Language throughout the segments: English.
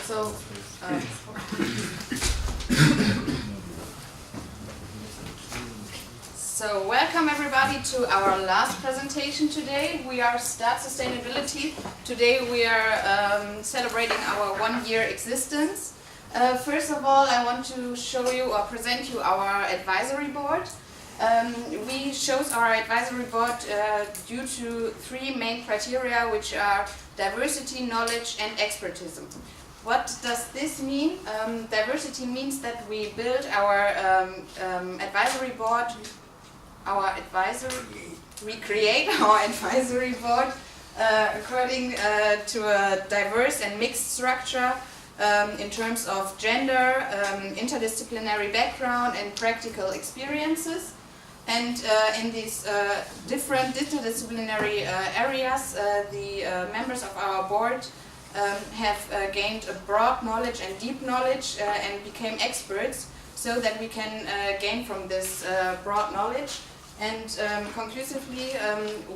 So, so welcome everybody to our last presentation today. We are Start Sustainability. Today we are celebrating our 1-year existence. First of all, I want to show you or present you our advisory board. We chose our advisory board due to 3 main criteria, which are diversity, knowledge and expertism. What does this mean? Diversity means that we build our advisory board, we create our advisory board according to a diverse and mixed structure in terms of gender, interdisciplinary background and practical experiences. And in these different interdisciplinary areas, the members of our board have gained a broad knowledge and deep knowledge and became experts, so that we can gain from this broad knowledge. And conclusively,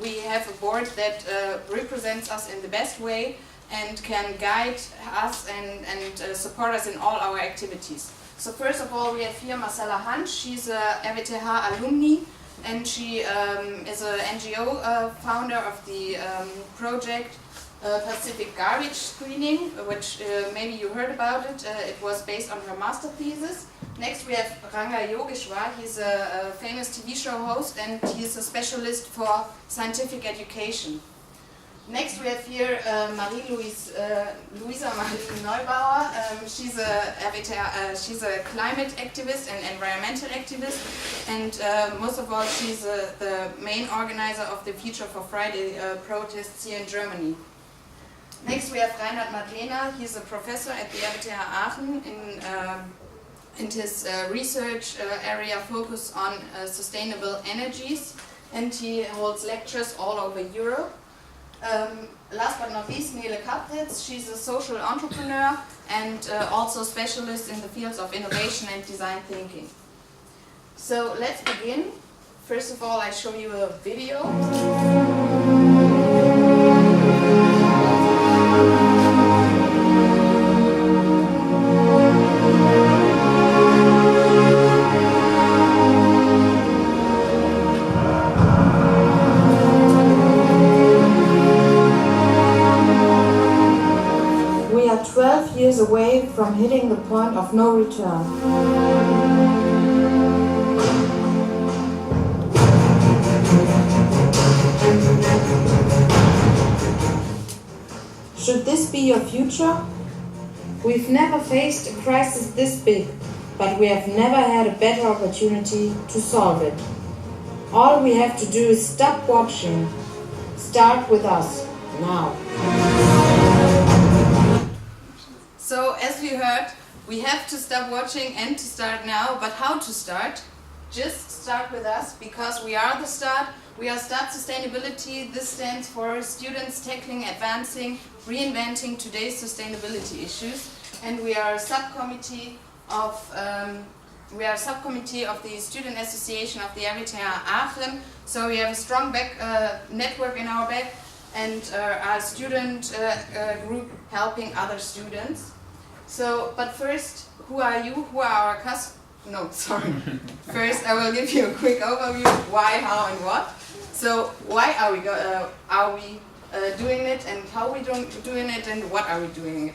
we have a board that represents us in the best way and can guide us and support us in all our activities. So first of all, we have here Marcella Hansch. She's a RWTH alumni, and she is an NGO founder of the project Pacific Garbage Screening, which maybe you heard about it. It was based on her master thesis. Next we have Ranga Yogeshwar. He's a famous TV show host and he's a specialist for scientific education. Next we have here Luisa Marie Neubauer. She's a climate activist and environmental activist, and most of all she's the main organizer of the Future for Friday protests here in Germany. Next we have Reinhard Madlener. He's a professor at the RWTH Aachen and his research area focus on sustainable energies, and he holds lectures all over Europe. Last but not least, Nele Kapritz. She's a social entrepreneur and also specialist in the fields of innovation and design thinking. So let's begin. First of all, I show you a video. We are 12 years away from hitting the point of no return. Should this be your future? We've never faced a crisis this big, but we have never had a better opportunity to solve it. All we have to do is stop watching. Start with us, now. So as you heard, we have to stop watching and to start now. But how to start? Just start with us, because we are the Start. We are Start Sustainability. This stands for Students Tackling, Advancing, Reinventing Today's Sustainability Issues. And we are a subcommittee of the Student Association of the RWTH Aachen. So we have a strong network in our back, and our student group helping other students. So, but first, who are you? Who are our customers? No, sorry. First, I will give you a quick overview: why, how, and what. So, why are we doing it, and how we doing it, and what are we doing it?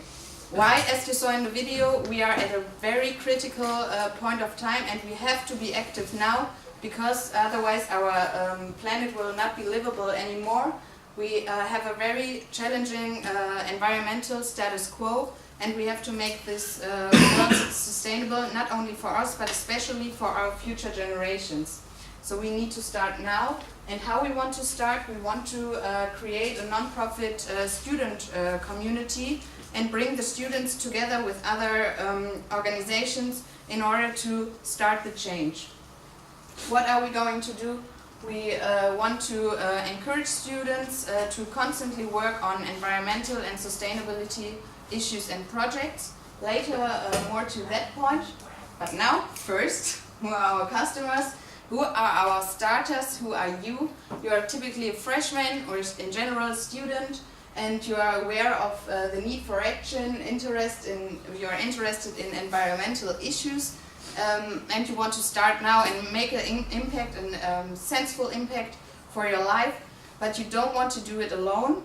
Why? As you saw in the video, we are at a very critical point of time, and we have to be active now, because otherwise our planet will not be livable anymore. We have a very challenging environmental status quo, and we have to make this world sustainable, not only for us, but especially for our future generations. So we need to start now. And how we want to start? We want to create a non-profit student community and bring the students together with other organizations in order to start the change. What are we going to do? We want to encourage students to constantly work on environmental and sustainability issues and projects. Later, more to that point. But now, first, who are our customers? Who are our starters? Who are you? You are typically a freshman or in general a student, and you are aware of the need for action, you are interested in environmental issues, and you want to start now and make an impact, a sensible impact for your life, but you don't want to do it alone.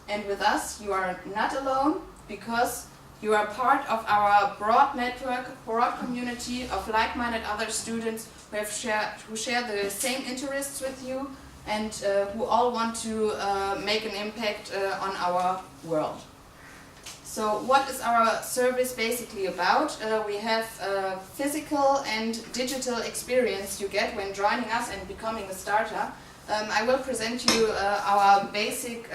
And with us, you are not alone, because you are part of our broad network, broad community of like-minded other students who share the same interests with you, and who all want to make an impact on our world. So what is our service basically about? We have a physical and digital experience you get when joining us and becoming a starter. I will present you our basic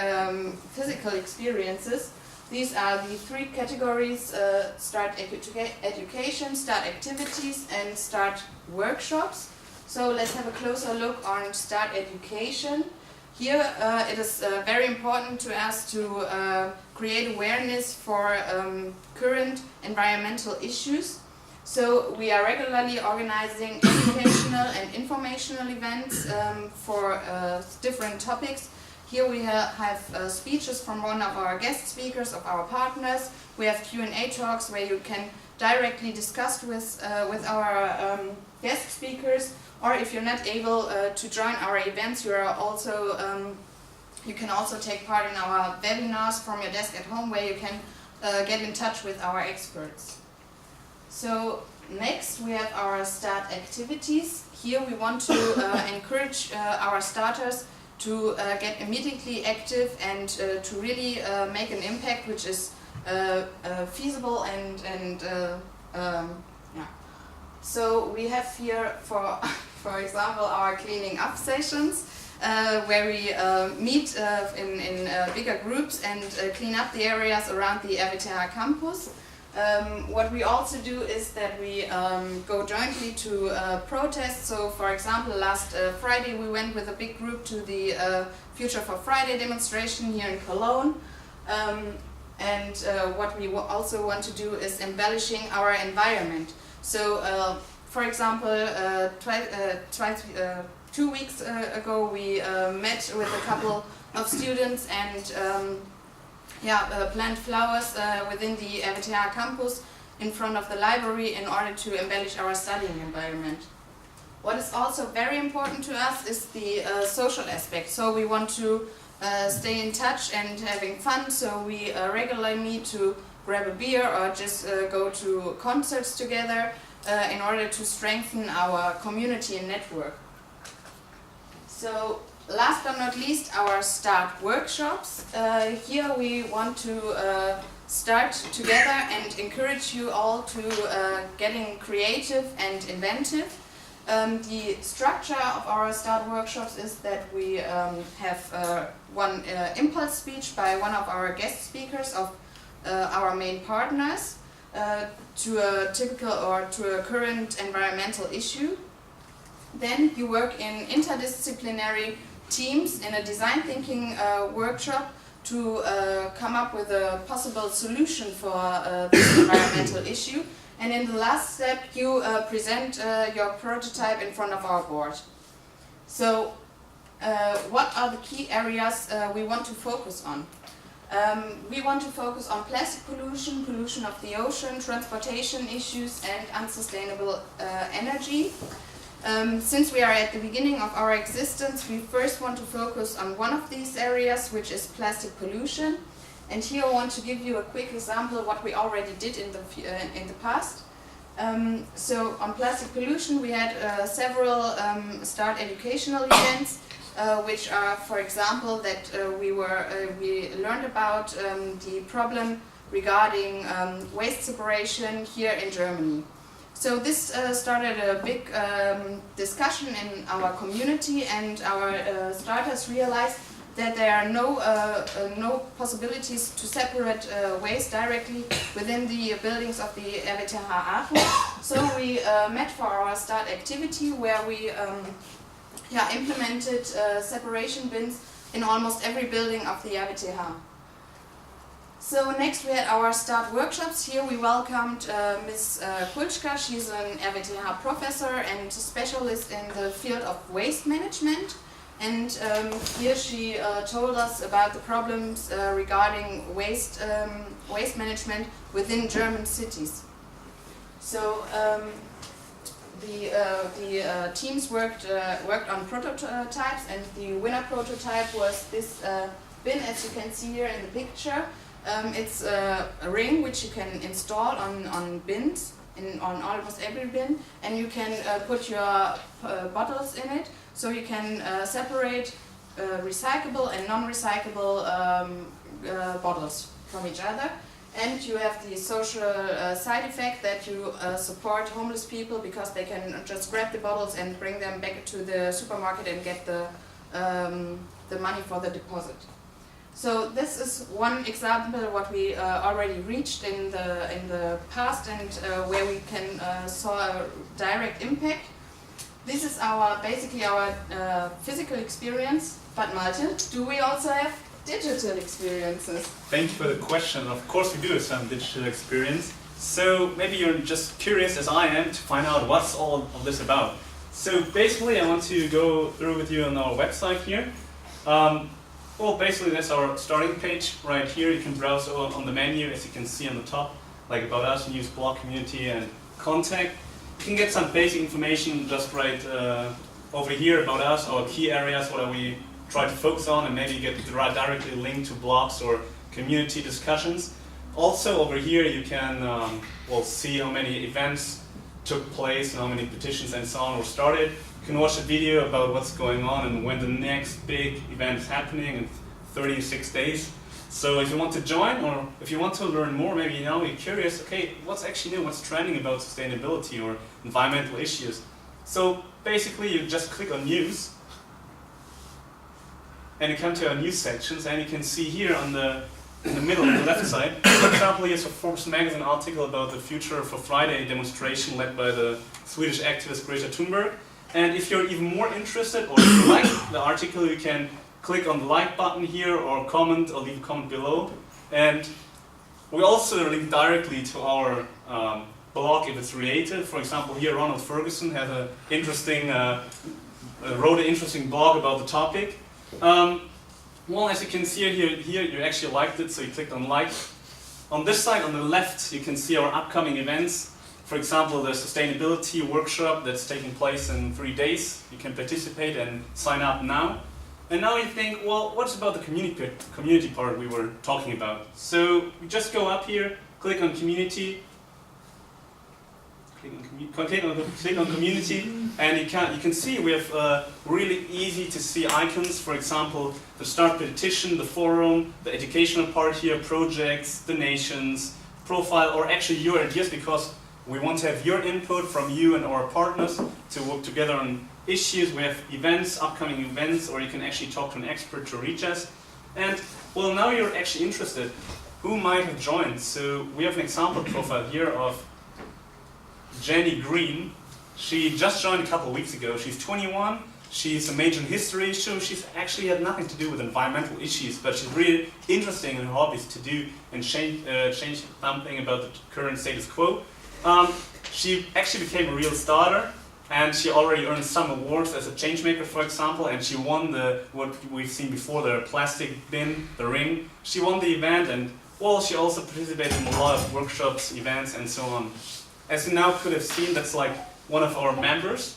physical experiences. These are the three categories: start education, start activities, and start workshops. So let's have a closer look on start education. Here it is very important to us to create awareness for current environmental issues. So we are regularly organizing educational and informational events for different topics. Here we have speeches from one of our guest speakers, of our partners. We have Q&A talks where you can directly discuss with our guest speakers. Or if you're not able to join our events, you can also take part in our webinars from your desk at home, where you can get in touch with our experts. So next we have our start activities. Here we want to encourage our starters to get immediately active and to really make an impact which is feasible and yeah. So we have here, for example, our cleaning up sessions, where we meet in bigger groups and clean up the areas around the RWTH campus. What we also do is that we go jointly to protests. So, for example, last Friday we went with a big group to the Future for Friday demonstration here in Cologne. And what we also want to do is embellishing our environment. So, for example, 2 weeks ago we met with a couple of students and plant flowers within the RWTH campus in front of the library in order to embellish our studying environment. What is also very important to us is the social aspect. So we want to stay in touch and having fun, so we regularly meet to grab a beer or just go to concerts together in order to strengthen our community and network. So last but not least, our start workshops. Here we want to start together and encourage you all to getting creative and inventive. The structure of our start workshops is that we have one impulse speech by one of our guest speakers of our main partners to a typical or to a current environmental issue. Then you work in interdisciplinary teams in a design thinking workshop to come up with a possible solution for this environmental issue. And in the last step, you present your prototype in front of our board. So, what are the key areas we want to focus on? We want to focus on plastic pollution, pollution of the ocean, transportation issues, and unsustainable energy. Since we are at the beginning of our existence, we first want to focus on one of these areas, which is plastic pollution. And here I want to give you a quick example of what we already did in the past. So on plastic pollution, we had several start educational events, which are, for example, that we learned about the problem regarding waste separation here in Germany. So this started a big discussion in our community, and our starters realized that there are no possibilities to separate waste directly within the buildings of the RWTH Aachen. So we met for our start activity, where we implemented separation bins in almost every building of the RWTH. So next we had our start workshops. Here we welcomed Ms. Kulczka. She's an RWTH professor and specialist in the field of waste management. And here she told us about the problems regarding waste management within German cities. So the teams worked on prototypes, and the winner prototype was this bin, as you can see here in the picture. It's a ring which you can install on bins, on almost every bin, and you can put your bottles in it, so you can separate recyclable and non-recyclable bottles from each other. And you have the social side effect that you support homeless people, because they can just grab the bottles and bring them back to the supermarket and get the money for the deposit. So this is one example of what we already reached in the past, and where we can saw a direct impact. This is basically our physical experience. But Malte, do we also have digital experiences? Thank you for the question. Of course we do have some digital experience. So maybe you're just curious, as I am, to find out what's all of this about. So basically I want to go through with you on our website here. Well, basically that's our starting page right here. You can browse on the menu, as you can see on the top, like about us, news, blog, community, and contact. You can get some basic information just right over here about us, our key areas, what we try to focus on, and maybe get directly linked to blogs or community discussions. Also over here you can well, see how many events took place and how many petitions and so on were started. You can watch a video about what's going on and when the next big event is happening in 36 days. So if you want to join, or if you want to learn more, maybe you're curious, okay, what's actually new, what's trending about sustainability or environmental issues. So basically you just click on news, and you come to our news sections, and you can see here in the middle, on the left side, for example, here's a Forbes magazine article about the Future for Friday demonstration led by the Swedish activist Greta Thunberg. And if you're even more interested, or if you like the article, you can click on the like button here, or comment, or leave a comment below. And we also link directly to our blog if it's related. For example, here Ronald Ferguson has a wrote an interesting blog about the topic. Well, as you can see here you actually liked it, so you clicked on like. On this side, on the left, you can see our upcoming events. For example, the sustainability workshop that's taking place in 3 days. You can participate and sign up now. And now you think, well, what's about the community part we were talking about? So you just go up here, click on community, click on community, and you can see we have really easy to see icons. For example, the start petition, the forum, the educational part here, projects, donations, profile, or actually your ideas, because we want to have your input from you and our partners to work together on issues. We have events, upcoming events, or you can actually talk to an expert to reach us. And well, now you're actually interested. Who might have joined? So we have an example profile here of Jenny Green. She just joined a couple of weeks ago. She's 21. She's a major in history, so she's actually had nothing to do with environmental issues, but she's really interested in her hobbies to do and change something about the current status quo. She actually became a real starter, and she already earned some awards as a change maker, for example, and she won what we've seen before, the plastic bin, the ring. She won the event, and well, she also participated in a lot of workshops, events, and so on. As you now could have seen, that's like one of our members.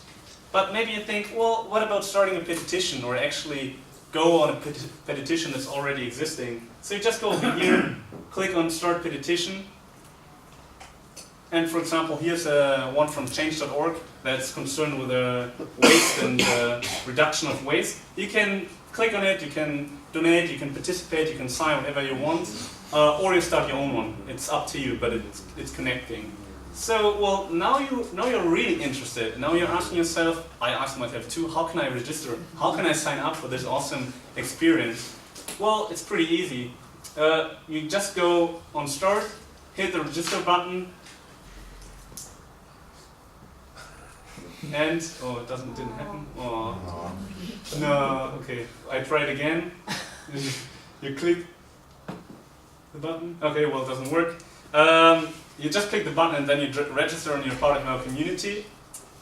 But maybe you think, well, what about starting a petition, or actually go on a petition that's already existing? So you just go over here, click on Start Petition. And for example, here's one from change.org that's concerned with waste and reduction of waste. You can click on it, you can donate, you can participate, you can sign whatever you want, or you start your own one. It's up to you, but it's connecting. So, well, now you're really interested. Now you're asking yourself, I ask myself too, how can I register? How can I sign up for this awesome experience? Well, it's pretty easy. You just go on Start, hit the register button, and oh, it didn't happen. Oh, no. Okay, I try it again. You click the button. Okay, well, it doesn't work. You just click the button and then you register and you're part of our community.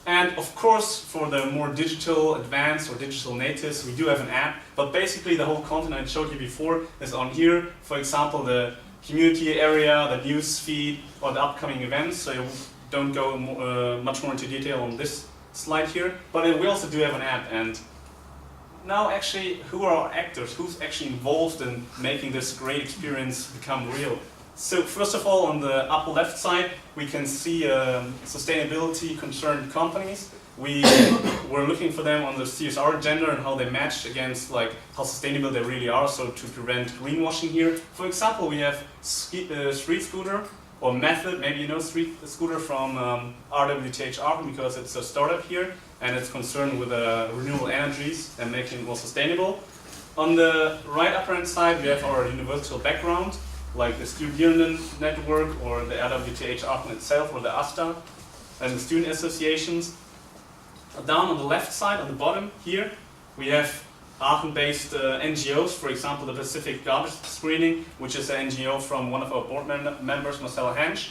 And of course, for the more digital advanced or digital natives, we do have an app, but basically the whole content I showed you before is on here. For example, the community area, the news feed, or the upcoming events, so you don't go much more into detail on this slide here. But we also do have an app, and now actually, who are our actors? Who's actually involved in making this great experience become real? So first of all, on the upper left side, we can see sustainability concerned companies. We're looking for them on the CSR agenda and how they match against like how sustainable they really are, so to prevent greenwashing here. For example, we have Street Scooter, or Method, maybe you know Street Scooter from RWTH Aachen, because it's a startup here and it's concerned with renewable energies and making it more sustainable. On the right upper hand side, we have our universal background, like the Studierenden Network or the RWTH Aachen itself, or the AStA, and the student associations. Down on the left side, on the bottom here, we have Aachen-based NGOs, for example, the Pacific Garbage Screening, which is an NGO from one of our board members, Marcella Hensch.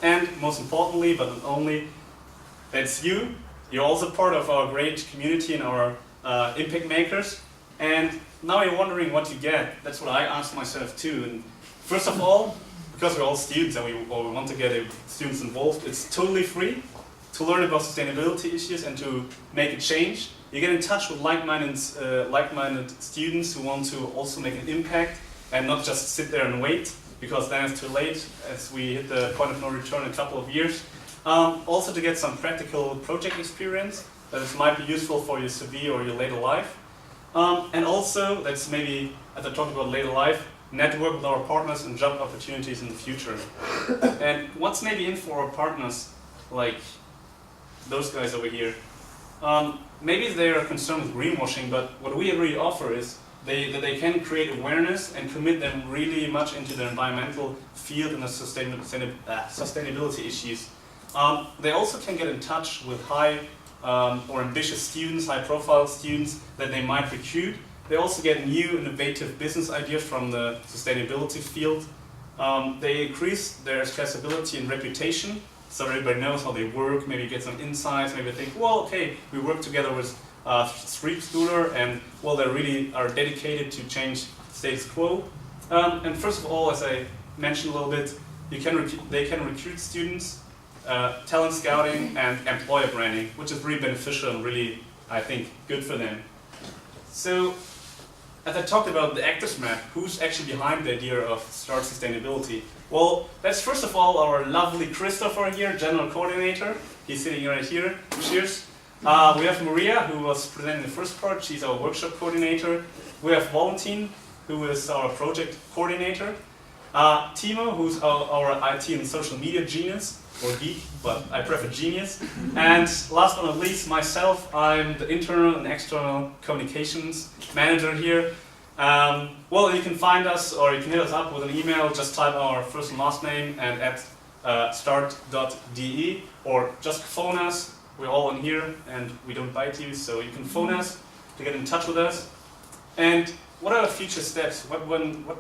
And most importantly, but not only, that's you. You're also part of our great community and our impact makers. And now you're wondering what you get. That's what I asked myself too. And first of all, because we're all students and we want to get students involved, it's totally free to learn about sustainability issues and to make a change. You get in touch with like-minded students who want to also make an impact and not just sit there and wait, because then it's too late as we hit the point of no return in a couple of years. Also to get some practical project experience that might be useful for your CV or your later life. And also, that's maybe, as I talked about later life, network with our partners and job opportunities in the future. And what's maybe in for our partners, like those guys over here? Maybe they are concerned with greenwashing, but what we really offer is that they can create awareness and commit them really much into the environmental field and the sustainability issues. They also can get in touch with high or ambitious students, high-profile students that they might recruit. They also get new innovative business ideas from the sustainability field. They increase their accessibility and reputation, so everybody knows how they work, maybe get some insights, maybe think, well, okay, we work together with Street Scooter, and well, they really are dedicated to change status quo. And first of all, as I mentioned a little bit, they can recruit students, talent scouting, and employer branding, which is really beneficial and really, I think, good for them. So, as I talked about the actors map, who's actually behind the idea of Start Sustainability? Well, that's first of all our lovely Christopher here, General Coordinator. He's sitting right here. Cheers. We have Maria, who was presenting the first part. She's our workshop coordinator. We have Valentin, who is our project coordinator. Timo, who's our IT and social media genius, or geek, but I prefer genius. And last but not least, myself, I'm the internal and external communications manager here. Well, you can find us, or you can hit us up with an email. Just type our first and last name and at start.de, or just phone us. We're all in here and we don't bite you, so you can phone us to get in touch with us. And what are the future steps? What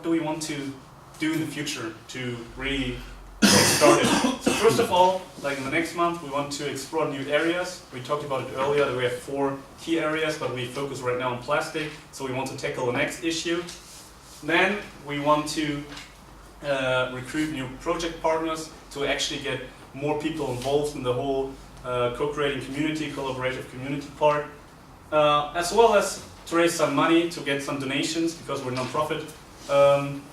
do we want to do in the future to really get started? So first of all, like in the next month, we want to explore new areas. We talked about it earlier that we have 4 key areas, but we focus right now on plastic, so we want to tackle the next issue. Then we want to recruit new project partners to actually get more people involved in the whole co-creating community, collaborative community part, as well as to raise some money to get some donations, because we're non-profit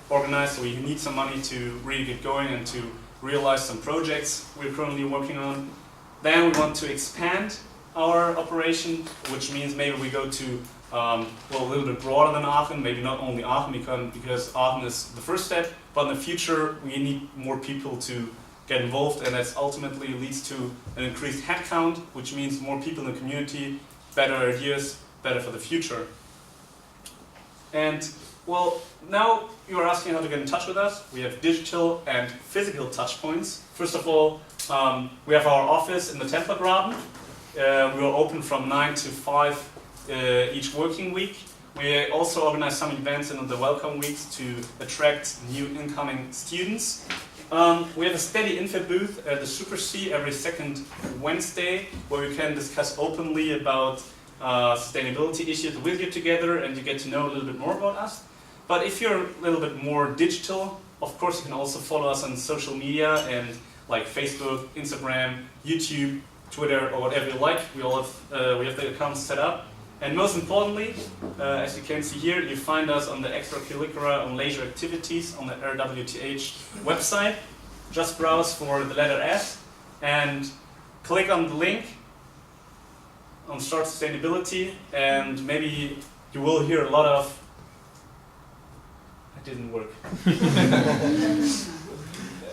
organized, so we need some money to really get going and to realize some projects we're currently working on. Then we want to expand our operation, which means maybe we go to well, a little bit broader than Aachen, maybe not only Aachen, because Aachen is the first step, but in the future we need more people to get involved, and that ultimately leads to an increased headcount, which means more people in the community, better ideas, better for the future. And well, now you are asking how to get in touch with us. We have digital and physical touch points. First of all, we have our office in the Templergraben. We are open from 9 to 5 each working week. We also organize some events in the welcome weeks to attract new incoming students. We have a steady info booth at the Super C every second Wednesday, where we can discuss openly about sustainability issues with you together, and you get to know a little bit more about us. But if you're a little bit more digital, of course you can also follow us on social media and like Facebook, Instagram, YouTube, Twitter, or whatever you like. We have the accounts set up. And most importantly, as you can see here, you find us on the extracurricular and leisure activities on the RWTH website. Just browse for the letter S and click on the link on Start Sustainability, and maybe you will hear a lot of... It didn't work.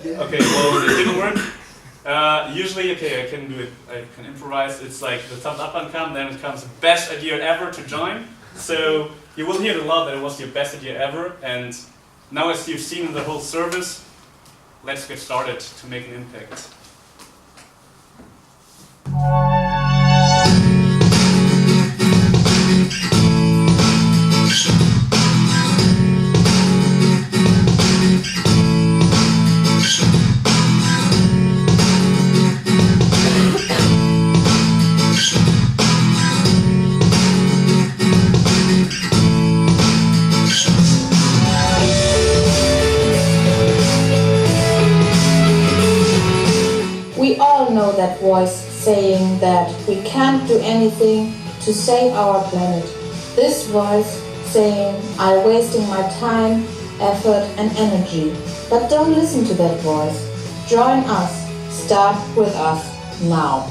Okay, well, it didn't work. Usually, okay, I can do it, I can improvise. It's like the thumbs up and come, then it comes best idea ever to join. So you will hear a lot that it was your best idea ever. And now, as you've seen in the whole service, let's get started to make an impact. We all know that voice saying that we can't do anything to save our planet. This voice saying I'm wasting my time, effort and energy. But don't listen to that voice. Join us. Start with us now.